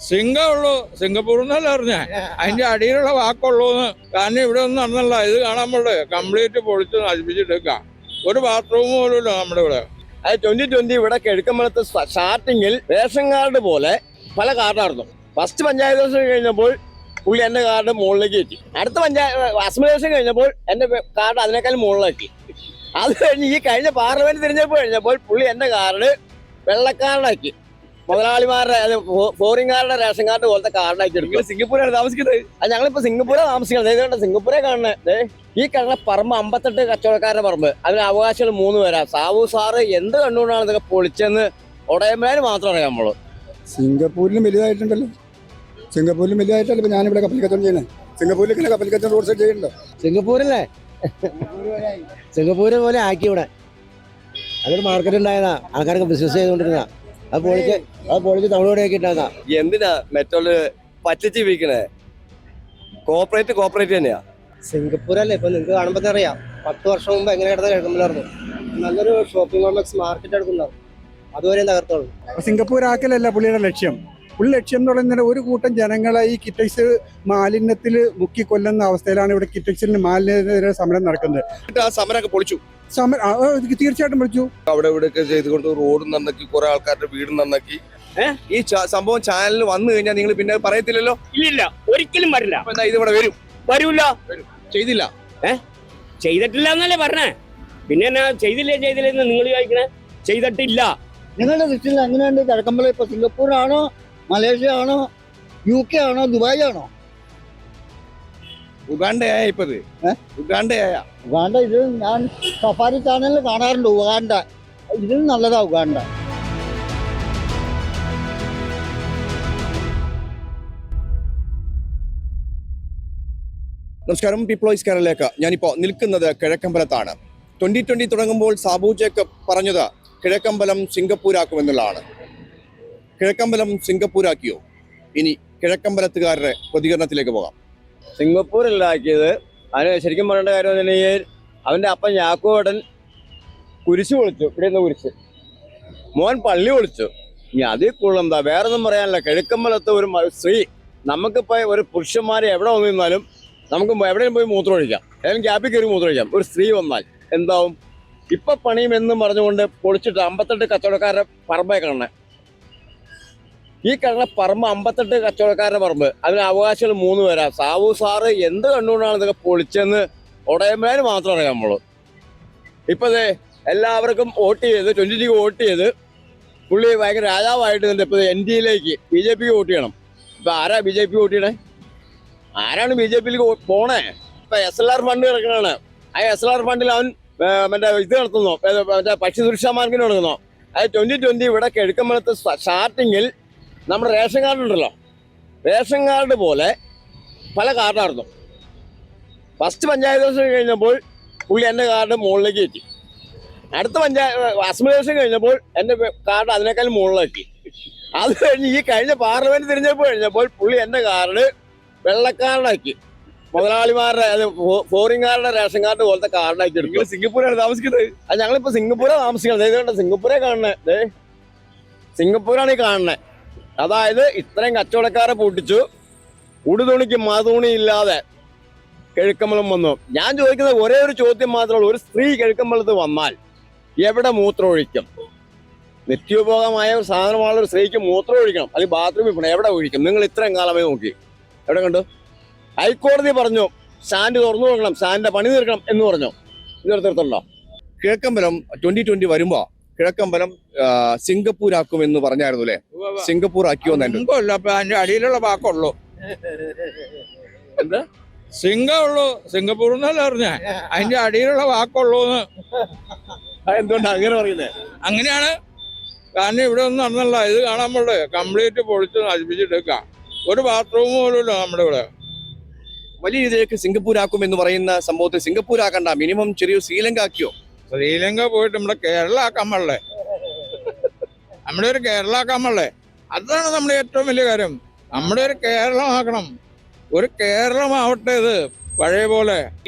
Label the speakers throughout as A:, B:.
A: സിംഗുള്ളൂ, Singapore എന്നല്ല അറിഞ്ഞ അതിന്റെ അടിയിലുള്ള വാക്കുള്ളൂന്ന്. കാരണം ഇവിടെ ഒന്നും നടന്നല്ല, ഇത് കാണാൻ പോലെ കംപ്ലീറ്റ് പൊളിച്ച് നശിപ്പിച്ചിട്ടേക്കാം. ഒരു ബാത്റൂം പോലും ഇല്ല നമ്മുടെ ഇവിടെ.
B: അത് 2020 ഇവിടെ കിഴക്കമ്പലത്ത് സ്റ്റാർട്ടിങ്ങിൽ റേഷൻ കാർഡ് പോലെ പല കാർഡായിരുന്നു. ഫസ്റ്റ് പഞ്ചായത്ത് ദിവസം കഴിഞ്ഞപ്പോൾ പുള്ളി എന്റെ കാർഡ് മുകളിലേക്ക് എത്തി. അടുത്ത അസംബ്ലി ദിവസം കഴിഞ്ഞപ്പോൾ എന്റെ കാർഡ് അതിനേക്കാൾ മുകളിലാക്കി. അത് കഴിഞ്ഞ് ഈ കഴിഞ്ഞ പാർലമെന്റ് തിരഞ്ഞെടുപ്പ് കഴിഞ്ഞപ്പോൾ പുള്ളി എന്റെ കാർഡ് വെള്ളക്കാർഡാക്കി. മുതലാളിമാരുടെ ഫോറിൻകാരുടെ റേഷൻ കാർഡ് പോലത്തെ കാർഡാക്കി എടുക്കും.
C: സിംഗപ്പൂരാണ് താമസിക്കുന്നത്.
B: അത് ഞങ്ങളിപ്പോ സിംഗപ്പൂരാണ് താമസിക്കുന്നത്. ഇതുകൊണ്ട് സിംഗപ്പൂരെ കാണുന്നത്. ഈ കാണുന്ന പറമ്പ് 58 കച്ചവടക്കാരുടെ പറമ്പ്. അതിന് അവകാശികൾ 3 പേരാ. സാവു സാറ് എന്ത് കണ്ടുകൊണ്ടാണ് ഇതൊക്കെ പൊളിച്ചെന്ന് ഉടയമ്പേര് മാത്രം അറിയാം നമ്മള്.
D: സിംഗപ്പൂരിലും വലുതായിട്ടുണ്ടല്ലോ. സിംഗപ്പൂരിലും വലുതായിട്ടല്ലോ ഇപ്പൊ ഞാനിവിടെ കപ്പൽ കച്ചവടം ചെയ്യുന്നത്. സിംഗപ്പൂരിൽ കപ്പൽ കച്ചവടം റോഡ് സൈഡ് ചെയ്യുന്നുണ്ടോ?
B: സിംഗപ്പൂരല്ലേ? സിംഗപ്പൂര് പോലെ ആക്കി ഇവിടെ. അതൊരു മാർക്കറ്റ് ഉണ്ടായതാ. ആൾക്കാർക്ക് ബിസിനസ് ചെയ്തുകൊണ്ടിരുന്ന അത് പൊളിച്ച് തമിഴ്നാട് ആക്കിയിട്ടാ.
C: എന്തിനാ മറ്റുള്ള പറ്റിച്ച് വിൽക്കണേ? കോപ്പറേറ്റ് തന്നെയാ.
B: സിംഗപ്പൂരല്ലേ ഇപ്പൊ നിങ്ങൾക്ക് കാണുമ്പോൾ അറിയാം. 10 വർഷം മുമ്പ് എങ്ങനെ കിടന്ന കിഴക്കമ്പലായിരുന്നു. നല്ലൊരു ഷോപ്പിംഗ് കോംപ്ലക്സ് മാർക്കറ്റ് എടുക്കുന്നുണ്ടാവും. അതുവരെയും തകർത്തോളൂ.
D: സിംഗപ്പൂരാക്കലല്ല പുള്ളിയുടെ ലക്ഷ്യം. പുള്ളി ലക്ഷ്യം എന്ന് പറയുന്നത് ഒരു കൂട്ടം ജനങ്ങളെ ഈ കിറ്റക്സ് മാലിന്യത്തിൽ മുക്കിക്കൊല്ലുന്ന അവസ്ഥയിലാണ് ഇവിടെ കിറ്റക്സിന് മാലിന്യത്തിനെതിരെ സമരം നടക്കുന്നത്.
C: ആ സമരമൊക്കെ പൊളിച്ചു.
D: തീർച്ചയായിട്ടും വിളിച്ചു.
C: അവിടെ ഇവിടെയൊക്കെ ചെയ്തുകൊണ്ട് റോഡ് നന്നാക്കി, കുറെ ആൾക്കാരുടെ വീട് നന്നാക്കി. ഈ സംഭവം ചാനലിൽ വന്നു കഴിഞ്ഞാൽ നിങ്ങൾ പിന്നെ പറയത്തില്ലല്ലോ?
E: ഇല്ല, ഒരിക്കലും വരില്ല.
C: ഇത് ഇവിടെ
E: വരൂല.
C: ചെയ്തില്ല,
E: ചെയ്തിട്ടില്ല എന്നല്ലേ പറഞ്ഞേ. പിന്നെ എന്നാ ചെയ്തില്ലെന്ന് നിങ്ങൾ ചോദിക്കണേ? ചെയ്തിട്ടില്ല.
F: നിങ്ങളുടെ ദൃഷ്ടിയിൽ എങ്ങനെയുണ്ട് കിഴക്കമ്പലം? ഇപ്പൊ സിംഗപ്പൂരാണോ, മലേഷ്യ ആണോ, UK ആണോ, ദുബായ് ആണോ?
C: ഉഗാണ്ടയായ ഇപ്പത് ഉഗാണ്ടയായ.
F: ഉഗാണ്ട ഇത് ഞാൻ സഫാരി ചാനലിൽ കാണാറുണ്ട്. ഉഗാണ്ട ഇതിൽ നല്ലതാ ഉഗാണ്ട.
C: നമസ്കാരം, പീപ്പിൾസ് കേരളയിലേക്ക്. ഞാനിപ്പോൾ നിൽക്കുന്നത് കിഴക്കമ്പലത്താണ്. 2020 തുടങ്ങുമ്പോൾ സാബു ജേക്കബ് പറഞ്ഞത് കിഴക്കമ്പലം സിംഗപ്പൂരാക്കുമെന്നുള്ളതാണ്. കിഴക്കമ്പലം സിംഗപ്പൂരാക്കിയോ? ഇനി കിഴക്കമ്പലത്തുകാരുടെ പ്രതികരണത്തിലേക്ക് പോകാം.
B: സിംഗപ്പൂരിലാക്കിയത് അതിന് ശരിക്കും പറയേണ്ട കാര്യം പറഞ്ഞാൽ അവൻ്റെ അപ്പൻ യാക്കോടൻ കുരിശ് പൊളിച്ചു. ഇവിടെ നിന്ന് കുരിശ് മോൻ പള്ളി പൊളിച്ചു. ഇനി അതിൽ കൂടുതൽ എന്താ? വേറൊന്നും പറയാനില്ല. കിഴക്കമ്പലത്ത് ഒരു സ്ത്രീ, നമുക്കിപ്പോൾ ഒരു പുരുഷന്മാരെ എവിടെ വന്നു നിന്നാലും നമുക്ക് എവിടെയും പോയി മൂത്രമൊഴിക്കാം, ഏതെങ്കിലും ഗ്യാപ്പിൽ കയറി മൂത്രമൊഴിക്കാം. ഒരു സ്ത്രീ വന്നാൽ എന്താവും? ഇപ്പൊ പണിയും എന്നും പറഞ്ഞുകൊണ്ട് പൊളിച്ചിട്ട് 58 കച്ചവടക്കാരുടെ പറമ്പേ കാണണേ. ഈ കാണുന്ന പറമ്പ് 58 കച്ചവടക്കാരുടെ പറമ്പ്. അതിന് അവകാശികൾ 3 പേരാ. സാവു സാറ് എന്ത് കണ്ടുകൊണ്ടാണ് ഇതൊക്കെ പൊളിച്ചെന്ന് ഉടയമ്പേര് മാത്രം അറിയാം നമ്മള്. ഇപ്പൊ എല്ലാവർക്കും വോട്ട് ചെയ്ത് 2020 വോട്ട് ചെയ്ത് പുള്ളി ഭയങ്കര രാജാവായിട്ട് ഇപ്പൊ NDAയിലേക്ക് BJPക്ക് വോട്ട് ചെയ്യണം. ഇപ്പൊ ആരാ BJP വോട്ട് ചെയ്യണേ? ആരാണ് BJPയിലേക്ക് പോണേ? ഇപ്പൊ SLR ഫണ്ട് കിടക്കണാണ്. ആ SLR ഫണ്ടിൽ അവൻ മറ്റേ ഇത് നടത്തുന്നോ, മറ്റേ പക്ഷി സുരക്ഷാ മാർക്കിന് നടക്കുന്നോ? അത് 2020 ഇവിടെ കിഴക്കമ്പലത്ത് സ്റ്റാർട്ടിങ്ങിൽ നമ്മുടെ റേഷൻ കാർഡ് ഉണ്ടല്ലോ, റേഷൻ കാർഡ് പോലെ പല കാർഡായിരുന്നു. ഫസ്റ്റ് പഞ്ചായത്ത് ദിവസം കഴിഞ്ഞപ്പോൾ പുള്ളി എൻ്റെ കാർഡ് മുകളിലേക്ക് എത്തി. അടുത്ത അസംബ്ലി ദിവസം കഴിഞ്ഞപ്പോൾ എൻ്റെ കാർഡ് അതിനേക്കാൾ മുകളിലാക്കി. അത് കഴിഞ്ഞ് ഈ കഴിഞ്ഞ പാർലമെന്റ് തിരഞ്ഞെടുപ്പ് കഴിഞ്ഞപ്പോൾ പുള്ളി എൻ്റെ കാർഡ് വെള്ളക്കാർഡാക്കി. മുതലാളിമാരുടെ ഫോറിൻകാരുടെ റേഷൻ കാർഡ് പോലത്തെ കാർഡാക്കി എടുക്കും.
C: സിംഗപ്പൂരാണ് താമസിക്കുന്നത്.
B: അത് ഞങ്ങളിപ്പോ സിംഗപ്പൂരാണ് താമസിക്കുന്നത്. ഇതുകൊണ്ട് സിംഗപ്പൂരെ കാണുന്നത്. സിംഗപ്പൂരാണ് ഈ കാണുന്നത്. അതായത് ഇത്രയും കച്ചവടക്കാരെ പൂട്ടിച്ചു. ഉടുതുണിക്ക് മതുണി ഇല്ലാതെ കിഴക്കമ്പലം വന്നു. ഞാൻ ചോദിക്കുന്നത് ഒരേ ഒരു ചോദ്യം മാത്രമേ ഉള്ളൂ. ഒരു സ്ത്രീ കിഴക്കമ്പലത്ത് വന്നാൽ എവിടെ മൂത്രമൊഴിക്കും? നിത്യോപയോഗമായ ഒരു സാധനമുള്ള ഒരു സ്ത്രീക്ക് മൂത്രം ഒഴിക്കണം, അല്ലെങ്കിൽ ബാത്റൂമിൽ പോകണം. എവിടെ ഒഴിക്കും? നിങ്ങൾ ഇത്രയും കാലമായി നോക്കി എവിടെ കണ്ടു? ഹൈക്കോടതി പറഞ്ഞു സ്റ്റാൻഡ് തുറന്നു കൊടുക്കണം, സ്റ്റാൻഡിന്റെ പണി തീർക്കണം എന്ന് പറഞ്ഞു. തീർത്തിട്ടുണ്ടോ?
C: കിഴക്കമ്പലം 2020 വരുമ്പോ കിഴക്കമ്പലം സിംഗപ്പൂരാക്കുമെന്ന് പറഞ്ഞായിരുന്നു അല്ലേ? സിംഗപ്പൂർ ആക്കിയോന്നെ?
A: അതിന്റെ അടിയിലുള്ള വാക്കുള്ളൂ.
C: എന്താ?
A: സിംഗുള്ളൂ, സിംഗപ്പൂർ എന്നല്ല അറിഞ്ഞ അതിന്റെ അടിയിലുള്ള വാക്കുള്ളൂന്ന്.
C: എന്തുകൊണ്ടാ അങ്ങനെ പറയുന്നത്?
A: അങ്ങനെയാണ്. കാരണം ഇവിടെ ഒന്നും നടന്നല്ല, ഇത് കാണാൻ പോലെ കംപ്ലീറ്റ് പൊളിച്ച് നശിപ്പിച്ചിട്ടേക്കാം. ഒരു ബാത്റൂം പോലും ഇല്ല നമ്മുടെ ഇവിടെ.
C: വലിയ രീതിയിലേക്ക് സിംഗപ്പൂരാക്കും എന്ന് പറയുന്ന സംഭവത്തിൽ സിംഗപ്പൂരാക്കണ്ട, മിനിമം ചെറിയൊരു ശ്രീലങ്ക ആക്കിയോ?
A: ശ്രീലങ്ക പോയിട്ട് നമ്മുടെ കേരള ആക്കാൻ പാടില്ലേ? നമ്മുടെ ഒരു കേരള ആക്കാൻ പാടില്ലേ? അതാണ് നമ്മുടെ ഏറ്റവും വലിയ കാര്യം. നമ്മുടെ ഒരു കേരളം ആക്കണം. ഒരു കേരളമാവട്ടെ ഇത് പഴയ പോലെ.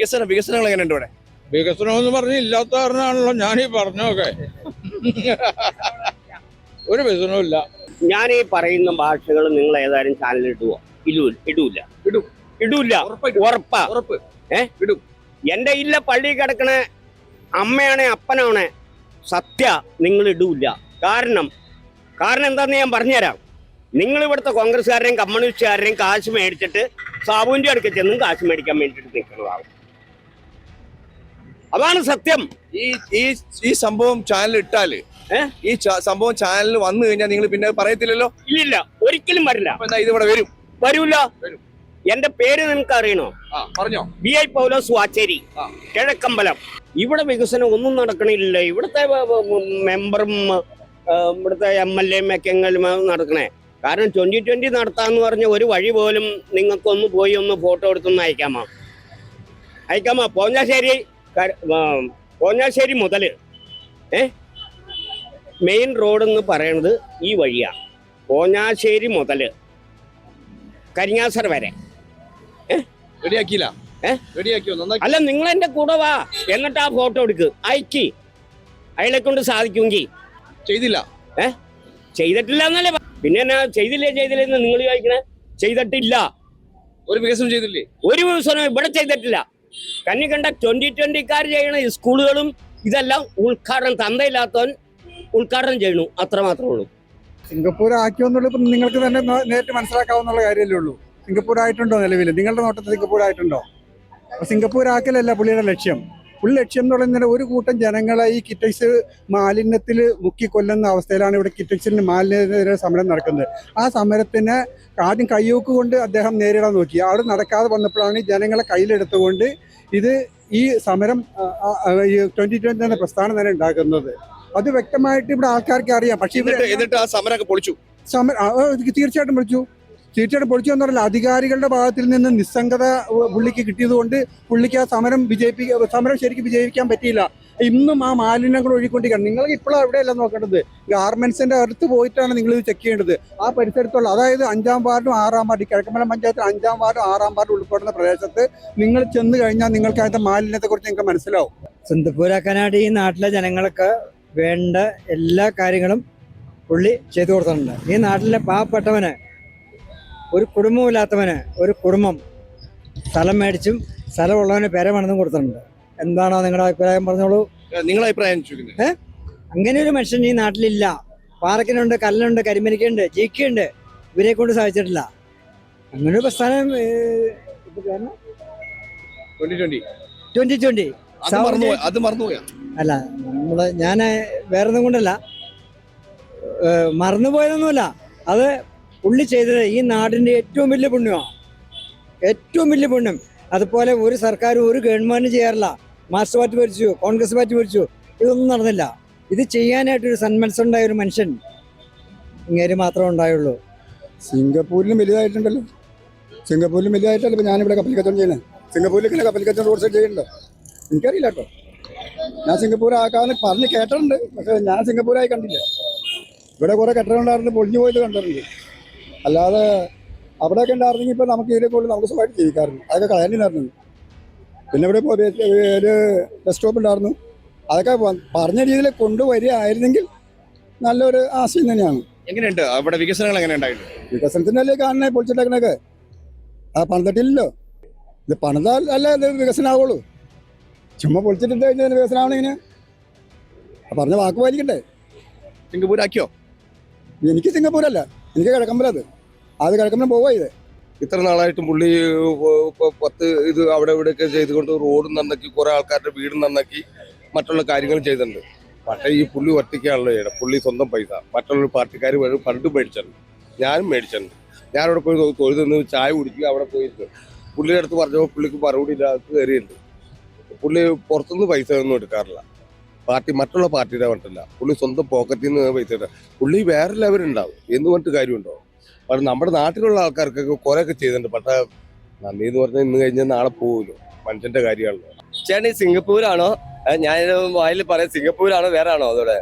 C: വികസനങ്ങൾ എങ്ങനെയുണ്ട് ഇവിടെ?
A: വികസനം എന്ന് പറഞ്ഞ് ഇല്ലാത്ത കാരണമാണല്ലോ ഞാനീ പറഞ്ഞൊക്കെ. ഒരു വികസനവും ഇല്ല.
E: ഞാൻ ഈ പറയുന്ന ഭാഷകൾ നിങ്ങൾ ഏതായാലും ചാനലിൽ ഇടുവോ? ഇടൂല. ഉറപ്പാ. എന്റെ ഇല്ല പള്ളി കിടക്കണ അമ്മയാണെ അപ്പനാണെ സത്യ നിങ്ങൾ ഇടൂല. കാരണം എന്താന്ന് ഞാൻ പറഞ്ഞുതരാം. നിങ്ങൾ ഇവിടുത്തെ കോൺഗ്രസ്സുകാരുടെയും കമ്മ്യൂണിസ്റ്റുകാരുടെയും കാശ് മേടിച്ചിട്ട് സാബുവിന്റെ അടുക്ക ചെന്നും കാശ് മേടിക്കാൻ വേണ്ടിയിട്ട് നിൽക്കുന്നതാവും. അതാണ് സത്യം.
C: ഈ സംഭവം ചാനൽ ഇട്ടാല് സംഭവം ചാനലിൽ വന്നു കഴിഞ്ഞാൽ നിങ്ങൾ പിന്നെ പറയത്തില്ലല്ലോ?
E: ഇല്ലില്ല, ഒരിക്കലും വരില്ല.
C: ഇത് ഇവിടെ
E: വരൂല. എന്റെ പേര് നിനക്ക് അറിയണോ?
C: പറഞ്ഞോ.
E: VI പൗലോസ് വാച്ചേരി, കിഴക്കമ്പലം. ഇവിടെ വികസനം ഒന്നും നടക്കണില്ല. ഇവിടുത്തെ മെമ്പറും ഇവിടുത്തെ MLA ഒക്കെ എങ്കിലും നടക്കണേ. കാരണം 2020 നടത്താന്ന് പറഞ്ഞ ഒരു വഴി പോലും നിങ്ങൾക്കൊന്ന് പോയി ഒന്ന് ഫോട്ടോ എടുത്തൊന്ന് അയക്കാമോ? പോഞ്ഞാശ്ശേരി മുതൽ മെയിൻ റോഡ് എന്ന് പറയുന്നത് ഈ വഴിയാണ്. പോഞ്ഞാശ്ശേരി മുതൽ കരിങ്ങാസർ വരെ.
C: റെഡിയാക്കിയില്ല?
E: അല്ല, നിങ്ങൾ എന്റെ കൂടെ വാ, എന്നിട്ട് ആ ഫോട്ടോ എടുക്ക്, അയാളെ കൊണ്ട് സാധിക്കുമെങ്കിൽ.
C: ചെയ്തില്ല.
E: ചെയ്തിട്ടില്ല എന്നല്ലേ. പിന്നെ എന്നാ ചെയ്തില്ലെന്ന് നിങ്ങൾ ചോദിക്കണേ? ചെയ്തിട്ടില്ല.
C: ഒരു വികസനം ചെയ്തില്ലേ?
E: ഒരു വികസനം ഇവിടെ ചെയ്തിട്ടില്ല. കണ്ണി കണ്ട 2020 ചെയ്യണ സ്കൂളുകളും ഇതെല്ലാം ഉദ്ഘാടനം, തന്തയില്ലാത്തവൻ ഉദ്ഘാടനം ചെയ്യണു, അത്ര മാത്രമേ ഉള്ളൂ.
D: സിംഗപ്പൂർ ആക്കിയോന്നുള്ളത് ഇപ്പം നിങ്ങൾക്ക് തന്നെ നേരിട്ട് മനസ്സിലാക്കാവുന്ന കാര്യമല്ലേ ഉള്ളൂ. സിംഗപ്പൂർ ആയിട്ടുണ്ടോ നിലവിൽ? നിങ്ങളുടെ നോട്ടത്തിൽ സിംഗപ്പൂർ ആയിട്ടുണ്ടോ? അപ്പോൾ സിംഗപ്പൂർ ആക്കലല്ല പുള്ളിയുടെ ലക്ഷ്യം. പുള്ളി ലക്ഷ്യം എന്ന് പറയുന്നത് ഒരു കൂട്ടം ജനങ്ങളെ ഈ കിറ്റക്സ് മാലിന്യത്തിൽ മുക്കിക്കൊല്ലുന്ന അവസ്ഥയിലാണ് ഇവിടെ കിറ്റക്സിന് മാലിന്യത്തിനെതിരെ സമരം നടക്കുന്നത്. ആ സമരത്തിന് ആദ്യം കയ്യൂക്ക് കൊണ്ട് അദ്ദേഹം നേരിടാൻ നോക്കി. അവിടെ നടക്കാതെ വന്നപ്പോഴാണ് ഈ ജനങ്ങളെ കയ്യിലെടുത്തുകൊണ്ട് ഈ സമരം 2020 എന്ന പ്രസ്ഥാനം തന്നെ ഉണ്ടാക്കുന്നത്. അത് വ്യക്തമായിട്ട് ഇവിടെ ആൾക്കാർക്ക് അറിയാം. പക്ഷേ
C: എന്നിട്ട് ആ സമരമൊക്കെ പൊളിച്ചു.
D: തീർച്ചയായിട്ടും പൊളിച്ചു എന്ന് പറഞ്ഞാൽ അധികാരികളുടെ ഭാഗത്തിൽ നിന്ന് നിസ്സംഗത പുള്ളിക്ക് കിട്ടിയതുകൊണ്ട് പുള്ളിക്ക് ആ സമരം ശരിക്കും വിജയിക്കാൻ പറ്റിയില്ല. ഇന്നും ആ മാലിന്യങ്ങൾ ഒഴുകിക്കൊണ്ടിരിക്കുകയാണ്. നിങ്ങൾ ഇപ്പോഴും എവിടെയല്ല നോക്കേണ്ടത്, ഗാർമെന്റ്സിന്റെ അടുത്ത് പോയിട്ടാണ് നിങ്ങൾ ഇത് ചെക്ക് ചെയ്യേണ്ടത്. ആ പരിസരത്തുള്ള, അതായത് 5-ാം വാർഡും 6-ാം വാർഡും, കിഴക്കമ്പലം പഞ്ചായത്തിൽ 5-ാം വാർഡും 6-ാം വാർഡും ഉൾപ്പെടുന്ന പ്രദേശത്ത് നിങ്ങൾ ചെന്ന് കഴിഞ്ഞാൽ നിങ്ങൾക്ക് അതിന്റെ മാലിന്യത്തെ കുറിച്ച് നിങ്ങൾക്ക് മനസ്സിലാവും.
G: സിംഗപ്പൂരാക്കാനായിട്ട് ഈ നാട്ടിലെ ജനങ്ങൾക്ക് വേണ്ട എല്ലാ കാര്യങ്ങളും പുള്ളി ചെയ്തു കൊടുത്തിട്ടുണ്ട്. ഈ നാട്ടിലെ പാവപ്പെട്ടവന്, ഒരു കുടുംബമില്ലാത്തവന് ഒരു കുടുംബം സ്ഥലം മേടിച്ചും സ്ഥലമുള്ളവന് പെര പണിതും കൊടുത്തിട്ടുണ്ട്. എന്താണോ നിങ്ങളുടെ അഭിപ്രായം? പറഞ്ഞോളൂ.
C: നിങ്ങളുടെ അഭിപ്രായം?
G: അങ്ങനെ ഒരു മനുഷ്യൻ ഈ നാട്ടിലില്ല. പാറക്കിനുണ്ട്, കല്ലുണ്ട്, കരിമരിക്കുണ്ട്, ജീക്കുണ്ട്. ഇവരെ കൊണ്ട് സാധിച്ചിട്ടില്ല. അങ്ങനെ ഒരു പ്രസ്ഥാനം 2020
C: അല്ല,
G: ഞാൻ വേറൊന്നും കൊണ്ടല്ല, മറന്നുപോയതൊന്നുമല്ല. അത് പുള്ളി ചെയ്തത് ഈ നാടിൻ്റെ ഏറ്റവും വലിയ പുണ്യമാണ്. ഏറ്റവും വലിയ പുണ്യം. അതുപോലെ ഒരു സർക്കാരും ഒരു ഗവൺമെന്റും ചെയ്യാറില്ല. മാർക്സ് പാർട്ടി ഭരിച്ചു, കോൺഗ്രസ് പാർട്ടി ഭരിച്ചു, ഇതൊന്നും നടന്നില്ല. ഇത് ചെയ്യാനായിട്ടൊരു സന്മനസ്സുണ്ടായ ഒരു മനുഷ്യൻ ഇങ്ങനെ മാത്രമേ ഉണ്ടായുള്ളൂ.
D: സിംഗപ്പൂരിലും വലുതായിട്ടുണ്ടല്ലോ. ഇപ്പം ഞാനിവിടെ കപ്പൽ കച്ചവടം ചെയ്യുന്നത്. സിംഗപ്പൂരിൽ കപ്പൽ കച്ചവടം റോഡ് സൈഡ് ചെയ്യുന്നുണ്ടോ? എനിക്കറിയില്ല കേട്ടോ. ഞാൻ സിംഗപ്പൂർ ആക്കാമെന്ന് പറഞ്ഞ് കേട്ടിട്ടുണ്ട്. പക്ഷേ ഞാൻ സിംഗപ്പൂരായി കണ്ടില്ല. ഇവിടെ കുറേ കെട്ടിടങ്ങളുണ്ടായിരുന്നു, പൊളിഞ്ഞു പോയത് കണ്ടിട്ടുണ്ട്. അല്ലാതെ അവിടെയൊക്കെ ഉണ്ടായിരുന്നെങ്കിൽ ഇപ്പോൾ നമുക്ക് ഇതിലേക്കുള്ള നമുക്ക് സുഖമായിട്ട് ജീവിക്കാറുണ്ട്. അതൊക്കെ കളയാനില്ലായിരുന്നു. പിന്നെ ഇവിടെ ഒരു ബസ് സ്റ്റോപ്പ് ഉണ്ടായിരുന്നു. അതൊക്കെ പറഞ്ഞ രീതിയിൽ കൊണ്ടുവരികയായിരുന്നെങ്കിൽ നല്ലൊരു ആശയം തന്നെയാണ്.
C: എങ്ങനെയുണ്ട് അവിടെ വികസനങ്ങൾ? എങ്ങനെ ഉണ്ടായിട്ടുണ്ട്?
D: വികസനത്തിനല്ലേ കാണണേ പൊളിച്ചിട്ടേക്കണൊക്കെ. ആ പണിതട്ടില്ലല്ലോ. ഇത് പണിതാൽ അല്ലേ ഇത് വികസനമാവുള്ളൂ. ചുമ്മാ പൊളിച്ചിട്ട് കഴിഞ്ഞാൽ വികസനമാവണിങ്ങനെ പറഞ്ഞ വാക്ക് പാലിക്കണ്ടേ.
C: സിംഗപ്പൂർ ആക്കിയോ?
D: എനിക്ക് സിംഗപ്പൂരല്ല, എനിക്ക് കിഴക്കമ്പലം. അത് കിഴക്കമ്പലം പോവാ. ഇത്
C: ഇത്ര നാളായിട്ടും പുള്ളി 10 ഇത് അവിടെ ഇവിടെയൊക്കെ ചെയ്തുകൊണ്ട് റോഡ് നന്നാക്കി, കുറെ ആൾക്കാരുടെ വീട് നന്നാക്കി, മറ്റുള്ള കാര്യങ്ങൾ ചെയ്തിട്ടുണ്ട്. പക്ഷേ ഈ പുള്ളി ഒറ്റയ്ക്കാണല്ലോ ചെയ്യണം. പുള്ളി സ്വന്തം പൈസ മറ്റുള്ള പാർട്ടിക്കാർ വരും ഫണ്ട് മേടിച്ചിട്ടുണ്ട്. ഞാനും മേടിച്ചിട്ടുണ്ട്. ഞാനവിടെ പോയി തൊഴുതുനിന്ന് ചായ കുടിക്കുക, അവിടെ പോയിട്ട് പുള്ളിയുടെ അടുത്ത് പറഞ്ഞപ്പോൾ പുള്ളിക്ക് മറുപടി ഇല്ലാത്ത കയറിയുണ്ട്. പുള്ളി പുറത്തുനിന്ന് പൈസ ഒന്നും എടുക്കാറില്ല. മറ്റുള്ള പാർട്ടിയുടെ പറഞ്ഞിട്ടില്ല. പുള്ളി സ്വന്തം പോക്കറ്റിൽ നിന്ന് പൈസ ഇട്ട പുള്ളി വേറെ ലെവലുണ്ടാവും എന്ന് പറഞ്ഞിട്ട് കാര്യമുണ്ടോ? പക്ഷെ നമ്മുടെ നാട്ടിലുള്ള ആൾക്കാർക്കൊക്കെ കുറേയൊക്കെ ചെയ്തിട്ടുണ്ട്. പക്ഷേ നന്ദി എന്ന് പറഞ്ഞാൽ ഇന്ന് കഴിഞ്ഞാൽ നാളെ പോകുമല്ലോ. മനുഷ്യന്റെ കാര്യമാണല്ലോ.
B: ചേട്ടൻ സിംഗപ്പൂരാണോ? ഞാൻ വായിൽ പറയാം, സിംഗപ്പൂരാണോ വേറെ ആണോ? അതോടെ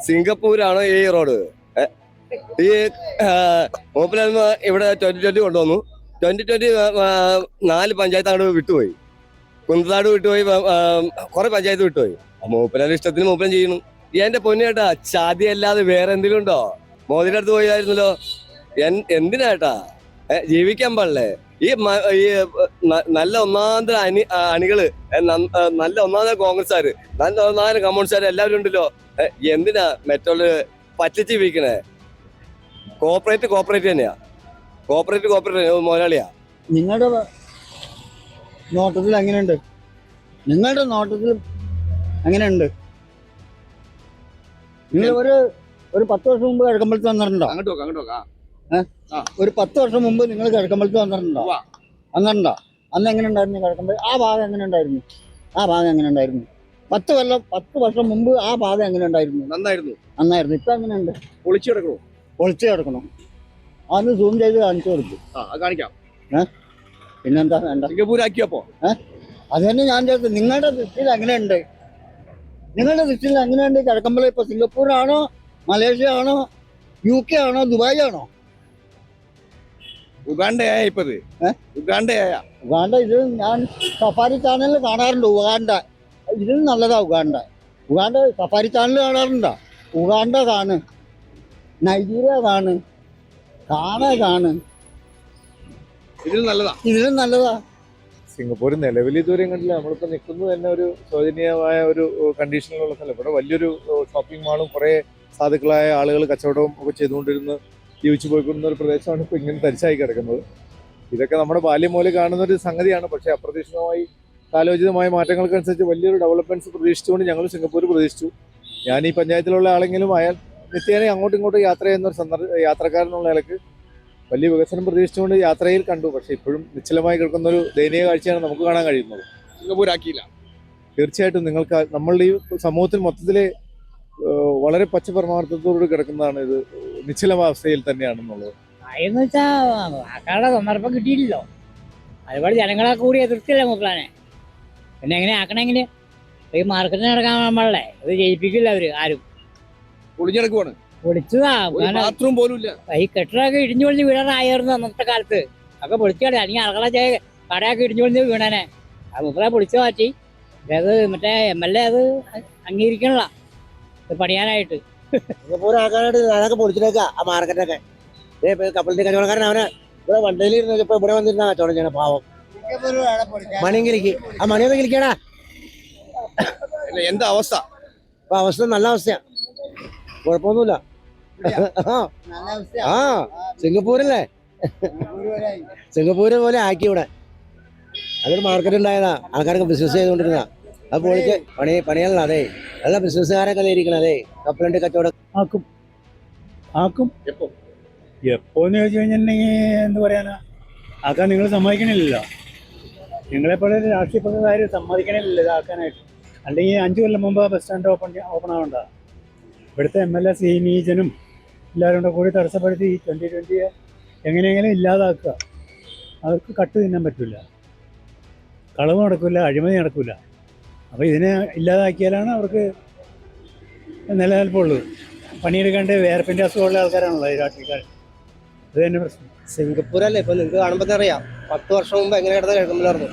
B: സിംഗപ്പൂരാണോ ഈ റോഡ്? ഈ മൂപ്പരമ്മ ഇവിടെ 2020 കൊണ്ടുവന്നു. 2020 4 പഞ്ചായത്ത് അങ്ങോട്ട് വിട്ടുപോയി. കുന്നത്താട് വിട്ടുപോയി, കുറെ പഞ്ചായത്ത് വിട്ടുപോയി. മൂപ്പരുടെ ഇഷ്ടത്തിന് മൂപ്പരം ചെയ്യണം. എന്റെ പൊന്നേട്ടാ, ചാതി അല്ലാതെ വേറെ എന്തെങ്കിലും ഉണ്ടോ? മോദിയുടെ അടുത്ത് പോയായിരുന്നല്ലോ. എന്തിനാട്ടാ ജീവിക്കാൻ പാടില്ലേ? നല്ല ഒന്നാന്തര അണികള്, നല്ല ഒന്നാന്തര കോൺഗ്രസ്സുകാര്, നല്ല ഒന്നാന്തര കമ്മ്യൂണിസ്റ്റുകാര് എല്ലാവരും ഉണ്ടല്ലോ. എന്തിനാ മറ്റുള്ള പറ്റിച്ച് ജീവിക്കണേ? കോപ്പറേറ്റ് തന്നെയാ. കോപ്പറേറ്റ് മുതലാളിയാ.
F: നിങ്ങളുടെ നോട്ടത്തിൽ എങ്ങനെയുണ്ട്? നിങ്ങളുടെ നോട്ടത്തിൽ എങ്ങനെയുണ്ട്? നിങ്ങൾ ഒരു 10 വർഷം മുമ്പ് കിഴക്കമ്പലത്ത് വന്നിട്ടുണ്ടോ? ഒരു 10 വർഷം മുമ്പ് നിങ്ങൾ കിഴക്കമ്പലത്ത് വന്നിട്ടുണ്ടോ? അന്ന് എങ്ങനെ ഉണ്ടായിരുന്നു കിഴക്കമ്പലം? ആ ഭാഗം എങ്ങനെ ഉണ്ടായിരുന്നു? 10 വർഷം മുമ്പ് ആ ഭാഗം എങ്ങനെ ഉണ്ടായിരുന്നു? നന്നായിരുന്നു. ഇപ്പൊ എങ്ങനെയുണ്ട്? പൊളിച്ചു കിടക്കണോ? അന്ന് സൂം ചെയ്ത് കാണിച്ചു കൊടുക്കും.
B: കാണിക്കാം.
F: പിന്നെന്താ വേണ്ട?
B: സിംഗപ്പൂരാക്കിയപ്പോ
F: അത് തന്നെ ഞാൻ ചോദിച്ചത്. നിങ്ങളുടെ ദൃഷ്ടിയിൽ എങ്ങനെയുണ്ട് കിഴക്കമ്പലം? ഇപ്പൊ സിംഗപ്പൂരാണോ, മലേഷ്യ ആണോ, UK ആണോ, ദുബായ് ആണോ?
B: ഉഗാണ്ടയായ ഇപ്പത്.
F: ഉഗാണ്ട ഇത് ഞാൻ സഫാരി ചാനലിൽ കാണാറുണ്ട്. ഉഗാണ്ട ഇതിൽ നല്ലതാ. ഉഗാണ്ട സഫാരി ചാനൽ കാണാറുണ്ടോ? ഉഗാണ്ട കാണ്, നൈജീരിയ കാണ്, കാണാണ്. ഇതിലും നല്ലതാ.
H: സിംഗപ്പൂർ നിലവിൽ ഇതുവരെ കണ്ടില്ല. നമ്മളിപ്പോൾ നിൽക്കുന്നത് തന്നെ ഒരു ശോചനീയമായ ഒരു കണ്ടീഷനിലുള്ള സ്ഥലം. ഇവിടെ വലിയൊരു ഷോപ്പിംഗ് മാളും കുറേ സാധുക്കളായ ആളുകൾ കച്ചവടവും ഒക്കെ ചെയ്തുകൊണ്ടിരുന്ന് ജീവിച്ചു പോയിക്കൊണ്ടിരുന്ന ഒരു പ്രദേശമാണ് ഇപ്പോൾ ഇങ്ങനെ തരിച്ചായി കിടക്കുന്നത്. ഇതൊക്കെ നമ്മുടെ ബാല്യം മൂലം കാണുന്ന ഒരു സംഗതിയാണ്. പക്ഷേ അപ്രതീക്ഷിതമായി കാലോചിതമായ മാറ്റങ്ങൾക്കനുസരിച്ച് വലിയൊരു ഡെവലപ്മെന്റ്സ് പ്രതീക്ഷിച്ചുകൊണ്ട് ഞങ്ങൾ സിംഗപ്പൂർ പ്രതീക്ഷിച്ചു. ഞാൻ ഈ പഞ്ചായത്തിലുള്ള ആളെങ്കിലും അയാൾ നിത്യേന അങ്ങോട്ടും ഇങ്ങോട്ടും യാത്ര ചെയ്യുന്ന ഒരു യാത്രക്കാരനുള്ള നിലക്ക് വലിയ വികസനം പ്രതീക്ഷിച്ചുകൊണ്ട് യാത്രയിൽ കണ്ടു. പക്ഷെ ഇപ്പോഴും നിശ്ചലമായി കിടക്കുന്ന ഒരു ദയനീയ കാഴ്ചയാണ് നമുക്ക് കാണാൻ കഴിയുന്നത്.
B: സിംഗപ്പൂരാക്കിയില്ല.
H: തീർച്ചയായിട്ടും നിങ്ങൾക്ക് നമ്മളുടെ ഈ സമൂഹത്തിൽ മൊത്തത്തിലെ വളരെ പച്ചപരമാർത്ഥത്തോട് കിടക്കുന്നതാണ് ഇത്. നിശ്ചലമാവസ്ഥയിൽ തന്നെയാണെന്നുള്ളത്.
I: എന്ന് വെച്ചാ ആക്കാനുള്ള സന്ദർഭം കിട്ടിയില്ലല്ലോ. അതുപോലെ ജനങ്ങളെ കൂടി എതിർത്തില്ല മൂപ്പളാനെ. പിന്നെ എങ്ങനെ ആക്കണമെങ്കിൽ ഈ മാർക്കറ്റിന് നടക്കാൻ നമ്മളെ അത് ജയിപ്പിക്കില്ല അവര് ആരും.
B: പൊളിഞ്ഞെടുക്കുവാണ്.
I: പൊളിച്ചതാ.
B: ബാത്റൂം പോലും ഇല്ല.
I: ഈ കെട്ടിടമൊക്കെ ഇടിഞ്ഞു പൊളിഞ്ഞ് വീഴാറായിരുന്നു അന്നത്തെ കാലത്ത്. ഒക്കെ പൊളിച്ചാണ്. അല്ലെങ്കിൽ അറകള കടയൊക്കെ ഇടിഞ്ഞു പൊളിഞ്ഞ് വീണാനെ. ആ മൂപ്പളെ പൊളിച്ചു മാറ്റി. അത് മറ്റേ MLA അത് അംഗീകരിക്കണല്ല ഇത് പണിയാനായിട്ട്.
G: ആക്കാനായിട്ട് ഞാനൊക്കെ പൊളിച്ചിട്ടേക്കാ ആ മാർക്കറ്റൊക്കെ. കപ്പലിന്റെ കച്ചവടക്കാരൻ അവനെ ഇവിടെ വണ്ടിയിൽ ഇരുന്നപ്പോ ഇവിടെ വന്നിരുന്ന കച്ചവടം ചെയ്യണ പാവം. മണിയും കിളിക്ക് ആ മണിയൊന്ന് കിളിക്കടാ.
B: എന്താ അവസ്ഥ?
G: അപ്പൊ അവസ്ഥ നല്ല അവസ്ഥയാ, കുഴപ്പമൊന്നുമില്ല. ആ സിംഗപ്പൂരല്ലേ, സിംഗപ്പൂര് പോലെ ആക്കി ഇവിടെ. അതൊരു മാർക്കറ്റ് ഉണ്ടായതാ, ആൾക്കാരൊക്കെ ബിസിനസ് ചെയ്തുകൊണ്ടിരുന്ന. അത് പൊളിച്ച് പണിയല്ല. അതെ, നല്ല ബിസിനസ്സുകാരൊക്കെ ഇരിക്കണം. അതെ, കപ്പലിന്റെ കച്ചവടം
D: ആക്കും. എപ്പോന്ന് ചോദിച്ചു കഴിഞ്ഞിട്ടുണ്ടെങ്കിൽ എന്ത് പറയാനാ, ആക്കാൻ നിങ്ങൾ സമ്മതിക്കണില്ലല്ലോ. നിങ്ങളെപ്പോലെ രാഷ്ട്രീയ പ്രവർത്തകർ സമ്മതിക്കണില്ലല്ലോ ഇതാക്കാനായിട്ട്. അല്ലെങ്കിൽ 5 കൊല്ലം മുമ്പ് ബസ് സ്റ്റാൻഡ് ഓപ്പൺ ആവണ്ട. ഇവിടുത്തെ MLA സീനീജനും എല്ലാവരും കൂടി തടസ്സപ്പെടുത്തി 2020 എങ്ങനെയെങ്കിലും ഇല്ലാതാക്കുക. അവർക്ക് കട്ട് തിന്നാൻ പറ്റില്ല, കളവ് നടക്കില്ല, അഴിമതി നടക്കില്ല. അപ്പോൾ ഇതിനെ ഇല്ലാതാക്കിയാലാണ് അവർക്ക് നിലനിൽപ്പുള്ളത്. പണിയെടുക്കാണ്ട് വേർപ്പിൻ്റെ അസുഖമുള്ള ആൾക്കാരാണല്ലോ ഈ രാഷ്ട്രീയക്കാർ. അത് തന്നെ പ്രശ്നം.
G: സിംഗപ്പൂരല്ലേ ഇപ്പൊ നിങ്ങൾക്ക് കാണുമ്പോൾ അറിയാം. 10 വർഷം മുമ്പ് എങ്ങനെ കിടന്ന കിഴക്കമ്പലായിരുന്നു.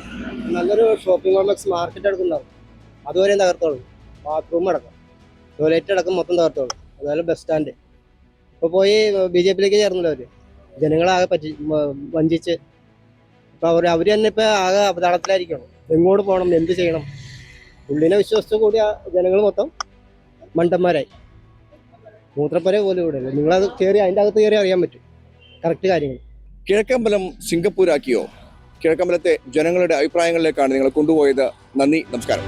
G: നല്ലൊരു ഷോപ്പിംഗ് കോംപ്ലക്സ് മാർക്കറ്റ് അടക്കുന്നുണ്ടാവും, അതുവരെയും തകർത്തോളൂ. ബാത്റൂം അടക്കം, ടോയ്ലറ്റ് അടക്കം മൊത്തം തകർത്തോളൂ. അതുപോലെ ബസ് സ്റ്റാൻഡ് ഇപ്പോൾ പോയി BJP-യിലേക്ക് ചേർന്നില്ല അവർ. ജനങ്ങളാകെ വഞ്ചിച്ച് ഇപ്പൊ അവർ തന്നെ ഇപ്പൊ ആകെ അപകടത്തിലായിരിക്കണം. എങ്ങോട്ട് പോകണം, എന്ത് ചെയ്യണം? പുള്ളിനെ വിശ്വസിച്ച് കൂടിയ ജനങ്ങൾ മൊത്തം മണ്ടന്മാരായി. മൂത്രപ്പുര പോലും ഇവിടെ ഇല്ല. നിങ്ങളത് കയറി അതിൻ്റെ അകത്ത് കയറി അറിയാൻ പറ്റും കറക്റ്റ് കാര്യങ്ങൾ.
B: കിഴക്കമ്പലം സിംഗപ്പൂരാക്കിയോ? കിഴക്കമ്പലത്തെ ജനങ്ങളുടെ അഭിപ്രായങ്ങളിലേക്കാണ് നിങ്ങൾ കൊണ്ടുപോയത്. നന്ദി, നമസ്കാരം.